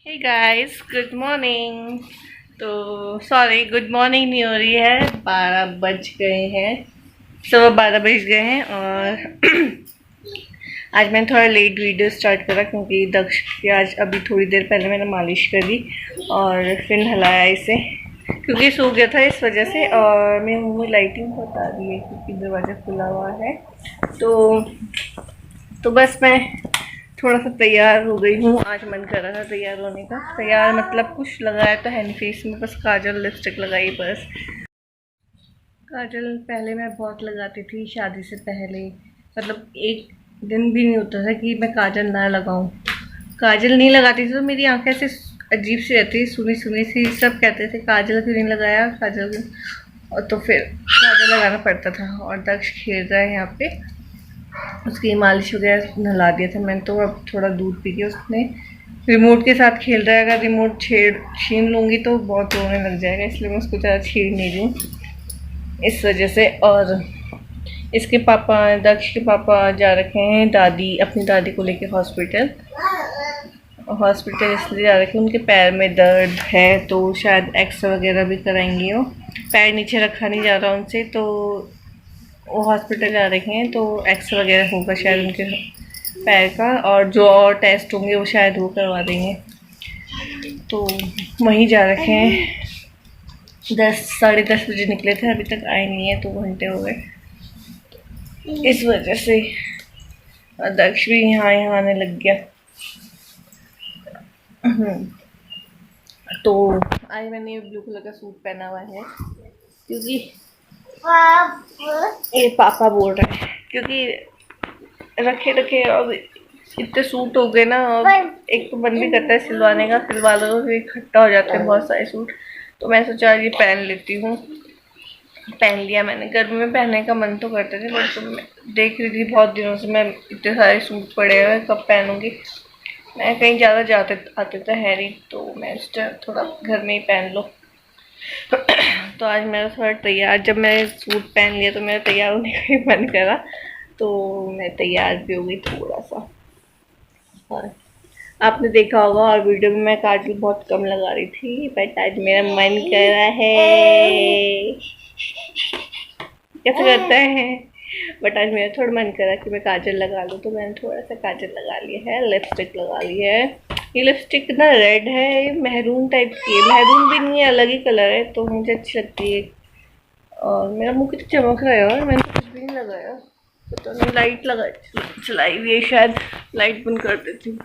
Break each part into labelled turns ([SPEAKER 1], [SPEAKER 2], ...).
[SPEAKER 1] हे guys, good morning. तो sorry, good morning नहीं हो रही है, 12 बज गए हैं, 12:15 बज गए हैं। और आज मैंने थोड़ा लेट वीडियो स्टार्ट करा क्योंकि दक्ष की आज अभी थोड़ी देर पहले मैंने मालिश करी और फिर नहलाया इसे क्योंकि सो गया था इस वजह से। और मेरे मुँह में लाइटिंग बहुत आ रही है क्योंकि दरवाज़ा खुला हुआ है। तो बस मैं थोड़ा सा तैयार हो गई हूँ। आज मन कर रहा था तैयार होने का। तैयार मतलब कुछ लगाया तो है नहीं फेस में, बस काजल लिपस्टिक लगाई बस। काजल पहले मैं बहुत लगाती थी शादी से पहले, मतलब एक दिन भी नहीं होता था कि मैं काजल ना लगाऊं। काजल नहीं लगाती थी तो मेरी आंखें ऐसे अजीब सी रहती, सुनी सुनी सी। सब कहते थे काजल क्यों नहीं लगाया, काजल क्यों। और तो फिर काजल लगाना पड़ता था। और दक्ष खेल रहा है यहाँ पे, उसकी मालिश वगैरह नहला दिया था मैंने। तो अब थोड़ा दूध पी के उसने रिमोट के साथ खेल रहा है। अगर रिमोट छीन लूँगी तो बहुत रोने लग जाएगा, इसलिए मैं उसको ज़्यादा छीन नहीं रही हूँ इस वजह से। और इसके पापा, दक्ष के पापा जा रखे हैं अपनी दादी को लेके हॉस्पिटल। इसलिए जा रखे हैं, उनके पैर में दर्द है तो शायद एक्सरे वगैरह भी कराएंगे। वो पैर नीचे रखा नहीं जा रहा उनसे, तो वो हॉस्पिटल जा रखे हैं तो एक्सरे वगैरह होगा शायद उनके पैर का, और जो और टेस्ट होंगे वो शायद वो करवा देंगे। तो वहीं जा रखे हैं। 10 साढ़े 10 बजे निकले थे, अभी तक आए नहीं है, 2 घंटे हो गए इस वजह से। दक्ष भी यहाँ आने लग गया। तो आज मैंने ब्लू कलर का सूट पहना हुआ है क्योंकि ये पापा बोल रहे हैं क्योंकि रखे रखे अब इतने सूट हो गए ना। और एक तो मन भी करता है सिलवाने का, सिलवा लो तो इकट्ठा हो जाते हैं बहुत सारे सूट। तो मैं सोचा ये पहन लेती हूँ। पहन लिया मैंने। गर्मी में पहनने का मन तो करता था, बट तो मैं देख रही थी बहुत दिनों से मैं इतने सारे सूट पड़े हुए कब पहनूंगी। मैं कहीं ज़्यादा जाते आते तो है नहीं, तो मैं थोड़ा घर में ही पहन लो। तो आज मेरा थोड़ा तैयार, जब मैं सूट पहन लिया तो मेरा तैयार होने का ही मन करा, तो मैं तैयार भी हो गई थोड़ा सा। और आपने देखा होगा और वीडियो में मैं काजल बहुत कम लगा रही थी, बट आज मेरा मन कर रहा है। कैसे करता है, बट आज मेरा थोड़ा मन करा कि मैं काजल लगा लूँ, तो मैंने थोड़ा सा काजल लगा लिया है, लिपस्टिक लगा ली है। ये लिपस्टिक ना रेड है, ये महरून टाइप की है, महरून भी नहीं है, अलग ही कलर है, तो मुझे अच्छी लगती है। और मेरा मुँह कितना चमक रहा है, और मैंने कुछ भी नहीं लगाया। पता नहीं, लाइट लगा चलाई हुई है शायद, लाइट बंद कर देती हूँ।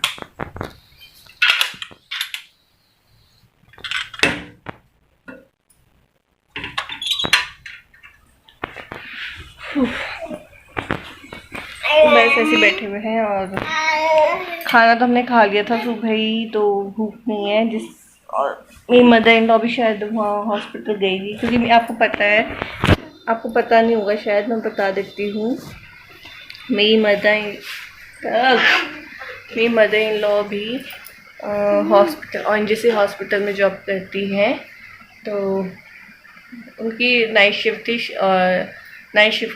[SPEAKER 1] बस ऐसे बैठे हुए हैं। और खाना तो हमने खा लिया था सुबह ही, तो भूख नहीं है। और मेरी मदर इन लॉ भी शायद वहाँ हॉस्पिटल गई थी, क्योंकि आपको पता है, आपको पता नहीं होगा शायद, मैं बता देती हूँ। मेरी मदर इन लॉ भी हॉस्पिटल, ONGC हॉस्पिटल में जॉब करती हैं। तो उनकी नाइट शिफ्ट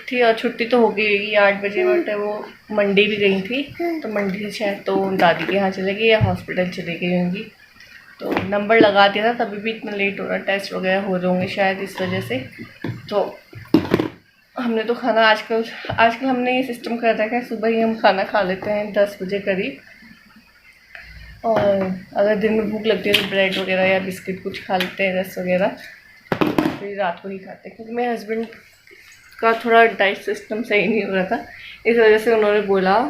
[SPEAKER 1] थी और छुट्टी तो हो गई 8 बजे, बट वो मंडी भी गई थी, तो मंडी से शायद तो दादी के यहाँ चले गई या हॉस्पिटल चली गई होंगी। तो नंबर लगा दिया था, तभी भी इतना लेट हो रहा, टेस्ट वगैरह हो रहे होंगे शायद इस वजह से। तो हमने तो खाना आजकल हमने ये सिस्टम कर रखा है, सुबह ही हम खाना खा लेते हैं 10 बजे करीब। और अगर दिन में भूख लगती है तो ब्रेड वगैरह या बिस्किट कुछ खा लेते हैं, रस वगैरह, फिर रात को ही खाते हैं। क्योंकि मेरे हस्बैंड का थोड़ा डाइट सिस्टम सही नहीं हो रहा था, इस वजह से उन्होंने बोला,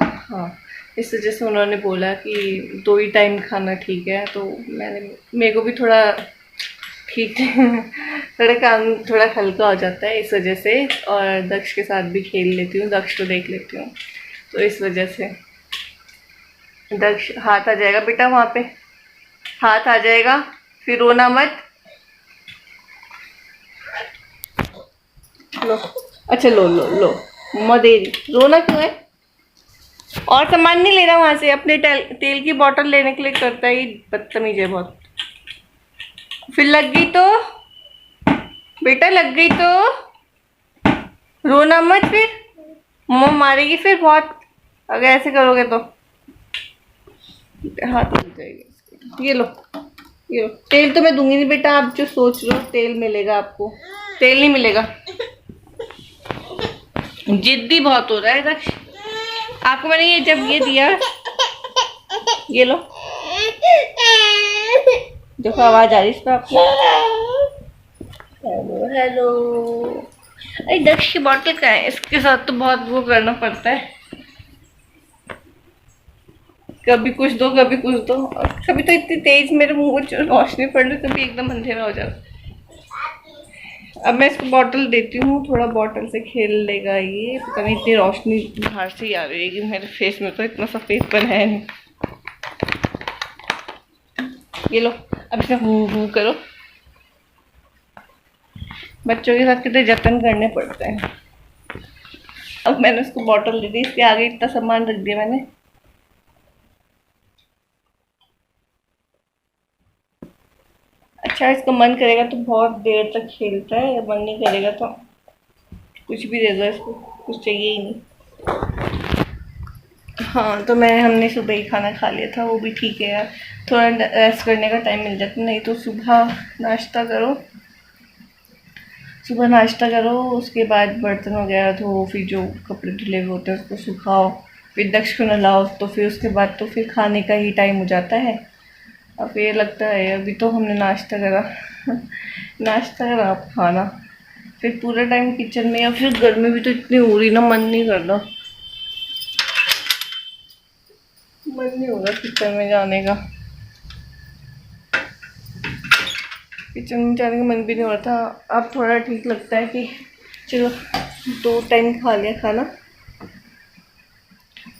[SPEAKER 1] इस वजह से उन्होंने बोला कि 2 ही टाइम खाना ठीक है। तो मेरे को भी थोड़ा ठीक थोड़ा काम थोड़ा हल्का हो जाता है इस वजह से। और दक्ष के साथ भी खेल लेती हूँ, दक्ष को देख लेती हूँ, तो इस वजह से। दक्ष हाथ आ जाएगा बेटा, वहाँ पे हाथ आ जाएगा, फिर रोना मत। लो, अच्छा लो लो लो, मम्मा दे रही, रोना क्यों है। और सामान नहीं ले रहा वहाँ से, अपने तेल की बोतल लेने के लिए करता ही बदतमीज है बहुत। फिर लग गई तो बेटा, लग गई तो रोना मत, फिर मम्मा मारेगी फिर बहुत, अगर ऐसे करोगे तो हाथ लग जाएगी। ये लो, ये लो। तेल तो मैं दूंगी नहीं बेटा, आप जो सोच रहे हो तेल मिलेगा आपको, तेल नहीं मिलेगा। जिद्दी बहुत हो रहा है दक्ष। आपको मैंने ये जब ये दिया, ये लो, देखो आवाज आ रही है इस पर आपको। Hello hello. अरे दक्ष की बॉटल का है, इसके साथ तो बहुत वो करना पड़ता है, कभी कुछ दो कभी कुछ दो, और कभी तो इतनी तेज मेरे मुंह को रोशनी पड़ रही, कभी एकदम अंधेरा हो जाता। अब मैं इसको बॉटल देती हूँ, थोड़ा बॉटल से खेल लेगा ये। पता नहीं इतनी रोशनी बाहर से ही आ रही है कि मेरे फेस में तो इतना सफेदपन है नहीं। ये लो, अब इसे हूँ करो। बच्चों के साथ कितने जतन करने पड़ते हैं। अब मैंने उसको बॉटल दे दी, इसके आगे इतना सामान रख दिया मैंने। अच्छा, इसका मन करेगा तो बहुत देर तक खेलता है, मन नहीं करेगा तो कुछ भी दे दो इसको, कुछ चाहिए ही नहीं। हाँ, तो हमने सुबह ही खाना खा लिया था, वो भी ठीक है यार, थोड़ा रेस्ट करने का टाइम मिल जाता। नहीं तो सुबह नाश्ता करो, सुबह नाश्ता करो, उसके बाद बर्तन वगैरह धो, फिर जो कपड़े धुले हुए होते हैं उसको सुखाओ, फिर दक्ष को नहलाओ, तो फिर उसके बाद तो फिर खाने का ही टाइम हो जाता है। अब ये लगता है अभी तो हमने नाश्ता करा नाश्ता करा, अब खाना, फिर पूरा टाइम किचन में। या फिर गर्मी भी तो इतनी हो रही ना, मन नहीं करता, मन नहीं हो रहा किचन में जाने का, किचन में जाने का मन भी नहीं हो रहा था। अब थोड़ा ठीक लगता है कि चलो 2 टाइम खा लिया खाना,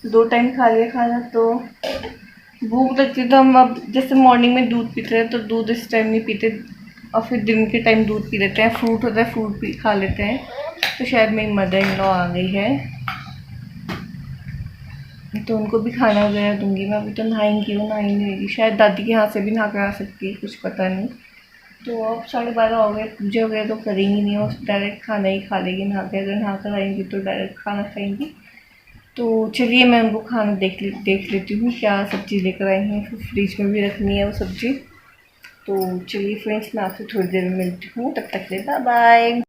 [SPEAKER 1] 2 टाइम खा लिया खाना, तो भूख लगती। तो हम अब जैसे मॉर्निंग में दूध पीते हैं, तो दूध इस टाइम नहीं पीते, और फिर दिन के टाइम दूध पी लेते हैं। फ्रूट होता है, फ्रूट भी खा लेते हैं। तो शायद मेरी मदर इन लॉ आ गई है, तो उनको भी खाना वगैरह दूंगी मैं। अभी तो नहाएंगी, वो नहा ही नहीं रहेगी, शायद दादी के हाथ से भी नहा कर आ सकती है, कुछ पता नहीं। तो अब 12:30 हो गए, पूजा वगैरह तो करेंगी नहीं, वो डायरेक्ट खाना ही खा लेगी नहा के। अगर नहा कर आएंगी तो डायरेक्ट खाना खाएंगी। तो चलिए मैं उनको खाना देख लेती हूँ, क्या सब्ज़ी लेकर आई हैं, फिर फ्रिज में भी रखनी है वो सब्ज़ी। तो चलिए फ्रेंड्स, मैं आपसे थोड़ी देर में मिलती हूँ, तब तक के लिए बाय बाय।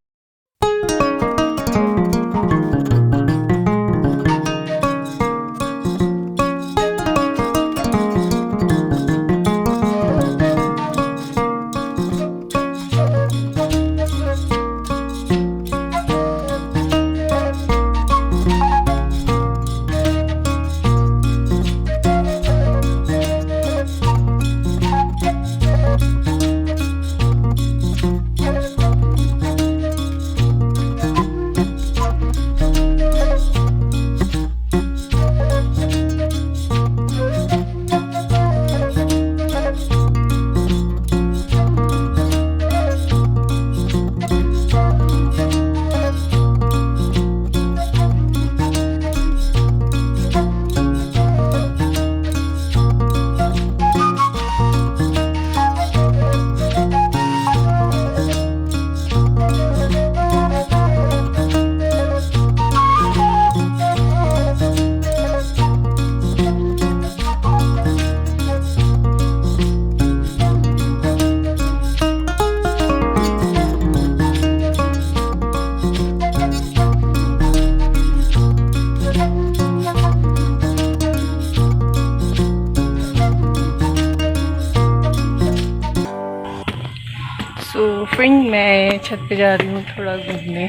[SPEAKER 1] फ्रेंड, मैं छत पे जा रही हूँ थोड़ा घूमने,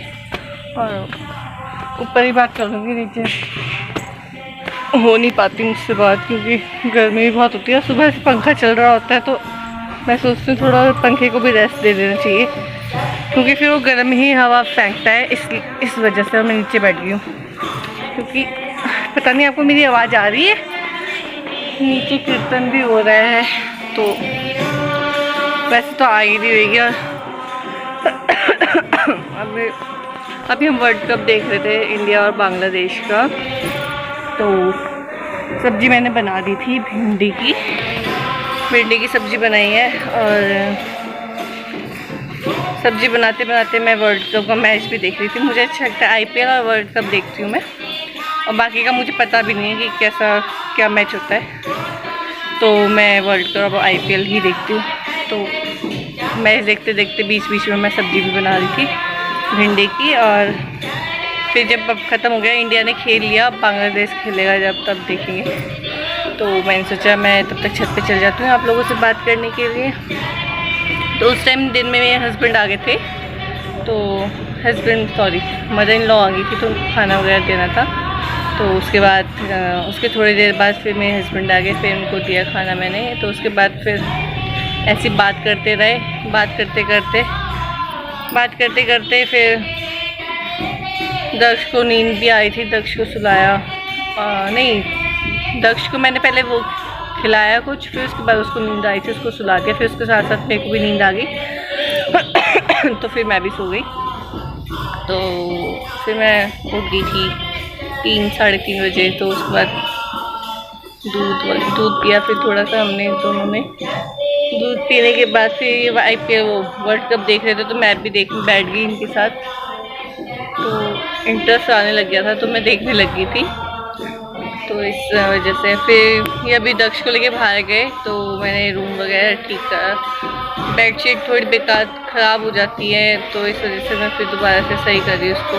[SPEAKER 1] और ऊपर ही बात कर लूँगी, नीचे हो नहीं पाती मुझसे बात, क्योंकि गर्मी भी बहुत होती है। सुबह से पंखा चल रहा होता है, तो मैं सोचती हूँ थोड़ा पंखे को भी रेस्ट दे देना चाहिए, क्योंकि फिर वो गर्म ही हवा फेंकता है। इस वजह से मैं नीचे बैठ गई हूँ, क्योंकि पता नहीं आपको मेरी आवाज़ आ रही है, नीचे कीर्तन भी हो रहा है, तो वैसे तो आ ही नहीं रही है। अभी हम वर्ल्ड कप देख रहे थे, इंडिया और बांग्लादेश का। तो सब्जी मैंने बना दी थी, भिंडी की सब्जी बनाई है, और सब्जी बनाते बनाते मैं वर्ल्ड कप का मैच भी देख रही थी। मुझे अच्छा लगता है, IPL और वर्ल्ड कप देखती हूँ मैं, और बाकी का मुझे पता भी नहीं है कि कैसा क्या मैच होता है। तो मैं वर्ल्ड कप IPL ही देखती हूँ। तो मैच देखते देखते बीच बीच में मैं सब्ज़ी भी बना रही थी भिंडी की, और फिर जब अब ख़त्म हो गया, इंडिया ने खेल लिया, बांग्लादेश खेलेगा जब तब देखेंगे। तो मैंने सोचा मैं तब तक छत पे चल जाती हूँ आप लोगों से बात करने के लिए। तो उस टाइम दिन में मेरे हस्बैंड आ गए थे, तो मदर इन लॉ आ गई थी, तो खाना वगैरह देना था। तो उसके बाद उसके थोड़ी देर बाद फिर मेरे हस्बैंड आ गए, फिर उनको दिया खाना मैंने। तो उसके बाद फिर ऐसी बात करते रहे, बात करते करते फिर दक्ष को नींद भी आई थी, दक्ष को सुलाया। नहीं, दक्ष को मैंने पहले वो खिलाया कुछ, फिर उसके बाद उसको नींद आई थी, उसको सुला दिया। फिर उसके साथ साथ मेरे को भी नींद आ गई तो फिर मैं भी सो गई। तो फिर मैं उठ गई थी 3-3:30 बजे। तो उसके बाद दूध पिया, फिर थोड़ा सा हमने दोनों ने दूध पीने के बाद फिर IPL वो वर्ल्ड कप देख रहे थे, तो मैं भी देखने बैठ गई इनके साथ। तो इंटरेस्ट आने लग गया था, तो मैं देखने लग गई थी। तो इस वजह से फिर ये अभी दक्ष को लेके बाहर गए, तो मैंने रूम वगैरह ठीक करा। बेडशीट थोड़ी बेकार ख़राब हो जाती है, तो इस वजह से मैं फिर दोबारा से सही कर रही उसको।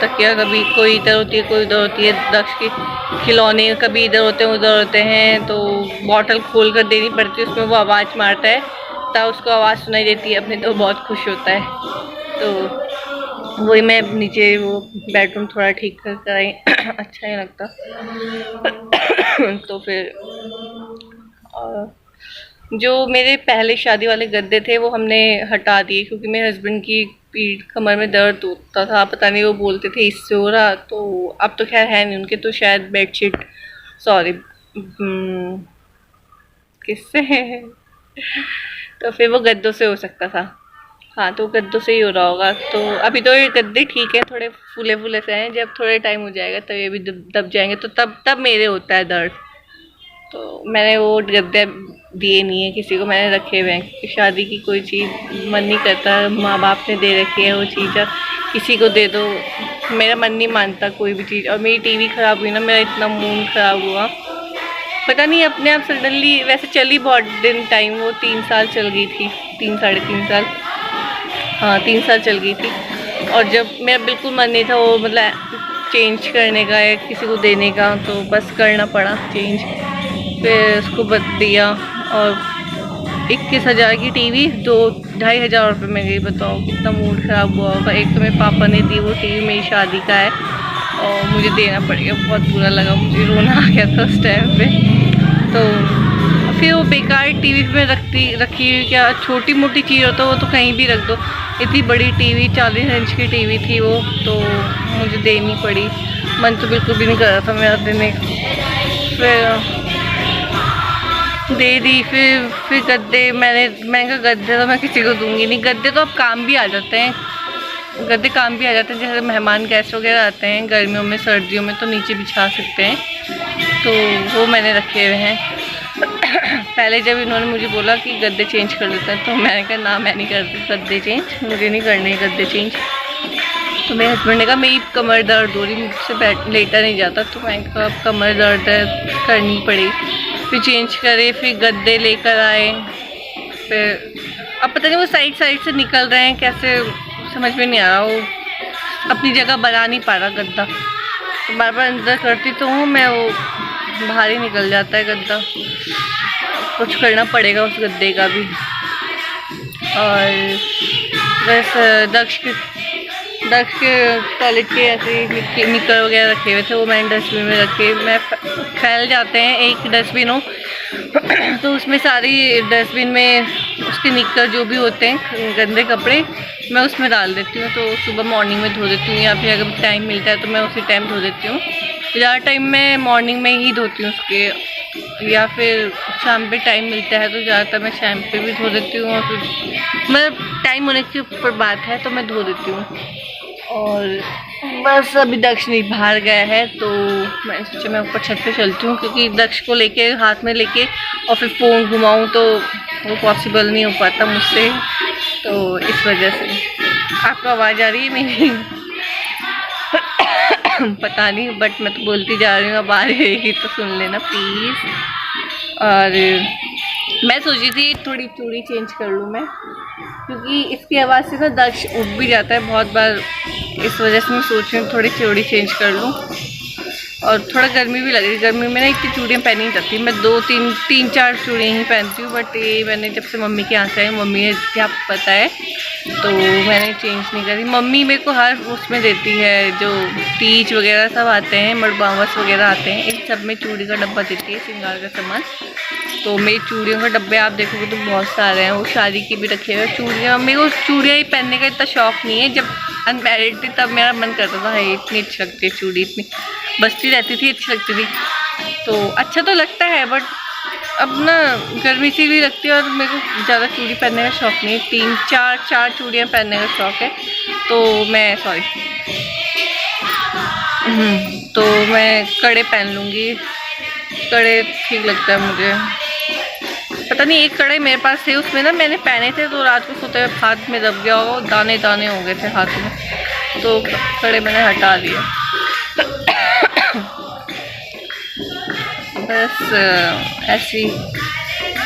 [SPEAKER 1] तकिया कभी कोई इधर होती है, कोई उधर होती है। दक्ष के खिलौने कभी इधर होते हैं, उधर होते हैं, तो बॉटल खोल कर देनी पड़ती है, उसमें वो आवाज़ मारता है, तब उसको आवाज़ सुनाई देती है अपने, तो बहुत खुश होता है। तो वही मैं नीचे वो बेडरूम थोड़ा ठीक कर आई अच्छा नहीं लगता तो फिर जो मेरे पहले शादी वाले गद्दे थे वो हमने हटा दिए, क्योंकि मेरे हस्बैंड की पीठ कमर में दर्द होता था, पता नहीं वो बोलते थे इससे हो रहा। तो अब तो खैर है नहीं उनके, तो शायद बेडशीट किससे है तो फिर वो गद्दों से हो सकता था। हाँ, तो गद्दों से ही हो रहा होगा। तो अभी तो ये गद्दे ठीक है, थोड़े फूले फूले से हैं, जब थोड़े टाइम हो जाएगा तब ये भी दब जाएंगे, तो तब मेरे होता है दर्द। तो मैंने वो गद्दे दिए नहीं है किसी को, मैंने रखे हुए हैं, क्योंकि शादी की कोई चीज़ मन नहीं करता, माँ बाप ने दे रखी है वो चीज़, किसी को दे दो, मेरा मन नहीं मानता कोई भी चीज़। और मेरी टीवी ख़राब हुई ना, मेरा इतना मूड ख़राब हुआ, पता नहीं अपने आप सडनली। वैसे चली बहुत दिन टाइम, वो 3 साल चल गई थी, 3-3.5 साल, हाँ 3 साल चल गई थी। और जब मेरा बिल्कुल मन नहीं था वो मतलब चेंज करने का या किसी को देने का, तो बस करना पड़ा चेंज। फिर उसको दिया, और 21,000 की टीवी 2-2,500 रुपये में गई। बताओ कितना मूड ख़राब हुआ होगा। एक तो मेरे पापा ने दी वो टीवी, मेरी शादी का है, और मुझे देना पड़ गया, बहुत बुरा लगा, मुझे रोना आ गया था उस टाइम पे। तो फिर वो बेकार टीवी में रखी हुई, क्या छोटी मोटी चीज़ होता है वो तो कहीं भी रख दो, इतनी बड़ी टीवी 40 इंच की टीवी थी वो, तो मुझे देनी पड़ी। मन तो बिल्कुल भी नहीं कर रहा था मेरा देने, फिर दे दी। फिर गद्दे मैंने कहा गद्दे तो मैं किसी को दूंगी नहीं, गद्दे तो अब काम भी आ जाते हैं, जैसे मेहमान गेस्ट वगैरह आते हैं गर्मियों में सर्दियों में, तो नीचे बिछा सकते हैं, तो वो मैंने रखे हुए हैं। पहले जब इन्होंने मुझे बोला कि गद्दे चेंज कर देते हैं, तो मैंने कहा ना, मैं नहीं करती गद्दे चेंज, मुझे नहीं करने गद्दे चेंज। तो मेरे हस्बैंड ने कहा मेरी कमर दर्द हो रही, मुझसे लेटा नहीं जाता, तो मैंने कहा अब कमर दर्द है, करनी पड़ी। फिर चेंज करे, फिर गद्दे लेकर आए, फिर अब पता नहीं वो साइड से निकल रहे हैं कैसे, समझ में नहीं आ रहा, वो अपनी जगह बना नहीं पा रहा गद्दा, तो बार बार अंदर करती तो हूँ मैं, वो बाहर ही निकल जाता है गद्दा। कुछ करना पड़ेगा उस गद्दे का भी। और बस दक्ष के टॉयलेट के ऐसे निकर वगैरह रखे हुए थे, वो मैंने डस्टबिन में रखे। मैं फैल जाते हैं, एक डस्टबिन हो तो उसमें सारी डस्टबिन में उसके निकर जो भी होते हैं गंदे कपड़े, मैं उसमें डाल देती हूँ। तो सुबह मॉर्निंग में धो देती हूँ, या फिर अगर टाइम मिलता है तो मैं उसी टाइम धो देती हूँ। ज़्यादा टाइम मैं मॉर्निंग में ही धोती हूँ उसके, या फिर शाम पे टाइम मिलता है तो ज़्यादातर मैं शाम पे भी धो देती हूँ, और फिर मतलब टाइम होने के ऊपर बात है तो मैं धो देती हूँ। और बस अभी दक्ष नहीं बाहर गया है, तो मैंने सोचा मैं ऊपर छत पे चलती हूँ, क्योंकि दक्ष को लेके हाथ में लेके और फिर फ़ोन घुमाऊँ तो वो पॉसिबल नहीं हो पाता मुझसे, तो इस वजह से। आपको आवाज़ आ रही है मेरी? पता नहीं, बट मैं तो बोलती जा रही हूँ, अब आ रहेगी तो सुन लेना प्लीज़। और मैं सोची थी थोड़ी चूड़ी चेंज कर लूँ मैं, क्योंकि इसकी आवाज़ से ना दर्श उठ भी जाता है बहुत बार, इस वजह से मैं सोच रही हूँ थोड़ी चूड़ी चेंज कर लूँ। और थोड़ा गर्मी भी लग रही है, गर्मी में ना इतनी चूड़ियाँ पहनी नहीं जाती, मैं तीन चार चूड़ियाँ ही पहनती हूँ। बट ये मैंने जब से मम्मी के यहाँ से आई, मम्मी ने क्या पता है, तो मैंने चेंज नहीं करी। मम्मी मेरे को हर उसमें देती है, जो तीज वगैरह सब आते हैं, मड़बावस वगैरह आते हैं, इन सब में चूड़ी का डब्बा देती है, श्रृंगार का सामान। तो मेरी चूड़ियों के डब्बे आप देखोगे तो बहुत सारे हैं, वो शादी की भी रखे हुए चूड़ियाँ। मेरे को चूड़ियाँ ही पहनने का इतना शौक नहीं है। जब अनमैरिड थी तब मेरा मन करता था, है इतनी अच्छी लगती है चूड़ी, इतनी बजती रहती थी, अच्छी लगती थी, तो अच्छा तो लगता है। बट अब ना गर्मी सी भी लगती है, और मेरे को ज़्यादा चूड़ी पहनने का शौक नहीं है, चार चूड़ियाँ पहनने का शौक है। तो मैं तो मैं कड़े पहन लूँगी, कड़े ठीक लगता है मुझे। पता नहीं एक कड़े मेरे पास थे, उसमें ना मैंने पहने थे तो रात को सोते हुए हाथ में दब गया होगा, दाने दाने हो गए थे हाथ में, तो कड़े मैंने हटा दिए। बस ऐसी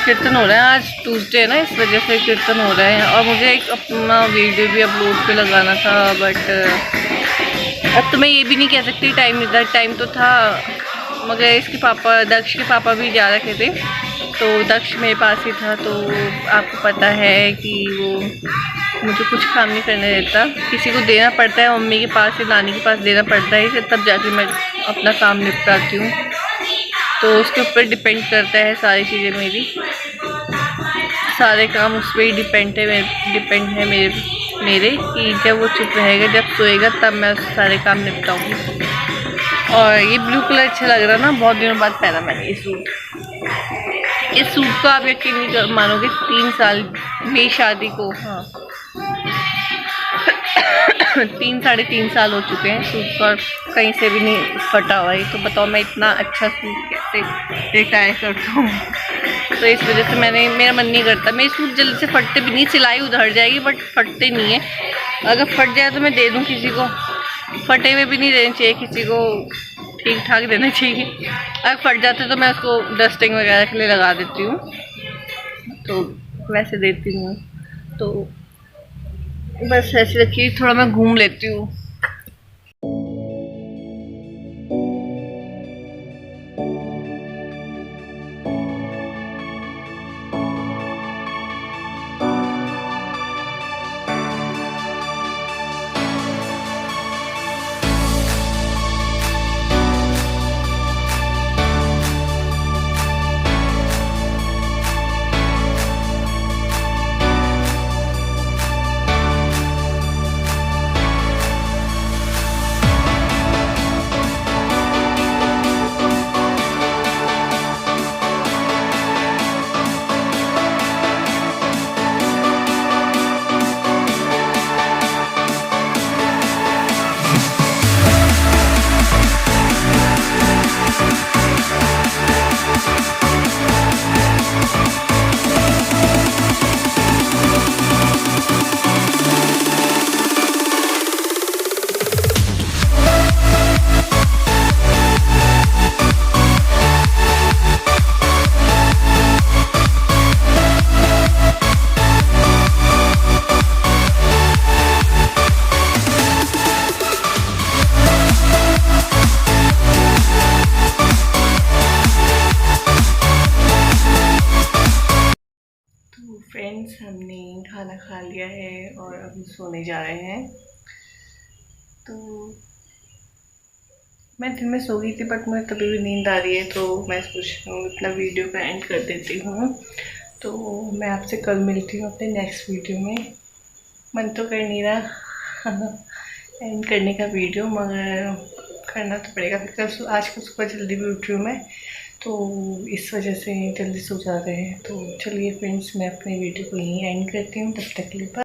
[SPEAKER 1] कीर्तन हो रहा है, आज ट्यूसडे है ना, इस वजह से कीर्तन हो रहा है। और मुझे एक अपना वीडियो भी अपलोड पे लगाना था, बट अब तो मैं ये भी नहीं कह सकती टाइम नहीं, टाइम तो था, मगर इसके पापा, दक्ष के पापा भी जा रखे थे, तो दक्ष मेरे पास ही था। तो आपको पता है कि वो मुझे कुछ काम नहीं करने देता, किसी को देना पड़ता है, मम्मी के पास या नानी के पास देना पड़ता है, तब जाके मैं अपना काम निपटाती हूँ। तो उसके ऊपर डिपेंड करता है सारी चीज़ें, मेरी सारे काम उस पर ही डिपेंड है मेरे कि जब वो चुप रहेगा, जब सोएगा, तब मैं सारे काम निपटाऊँगी। और ये ब्लू कलर अच्छा लग रहा ना, बहुत दिनों बाद पहना मैंने ये सूट। इस सूट को आप यकीन नहीं मानोगे, 3 साल मेरी शादी को, हाँ 3-3.5 साल हो चुके हैं सूट को, और कहीं से भी नहीं फटा हुआ है। तो बताओ मैं इतना अच्छा सूट कैसे रिटायर करता हूँ। तो इस वजह से मेरा मन नहीं करता, मेरे सूट जल्दी से फटते भी नहीं, सिलाई उधड़ जाएगी बट फटते नहीं है। अगर फट जाए तो मैं दे दूँ किसी को, फटे हुए भी नहीं देने चाहिए किसी को, ठीक ठाक देना चाहिए। अगर फट जाते तो मैं उसको डस्टिंग वगैरह के लिए लगा देती हूँ, तो वैसे देती हूँ। तो बस ऐसे रखिए, थोड़ा मैं घूम लेती हूँ। फ्रेंड्स, हमने खाना खा लिया है और अभी सोने जा रहे हैं। तो मैं दिन में सो गई थी, बट मुझे कभी भी नींद आ रही है, तो मैं सोच रही हूँ अपना वीडियो का एंड कर देती हूँ। तो मैं आपसे कल मिलती हूँ अपने नेक्स्ट वीडियो में। मन तो कर नहीं रहा एंड करने का वीडियो, मगर करना तो पड़ेगा, फिर आज कल सुबह जल्दी भी उठ रही हूँ मैं, तो इस वजह से जल्दी सो जा रहे हैं। तो चलिए फ्रेंड्स, मैं अपने वीडियो को यहीं एंड करती हूँ, तब तक के लिए।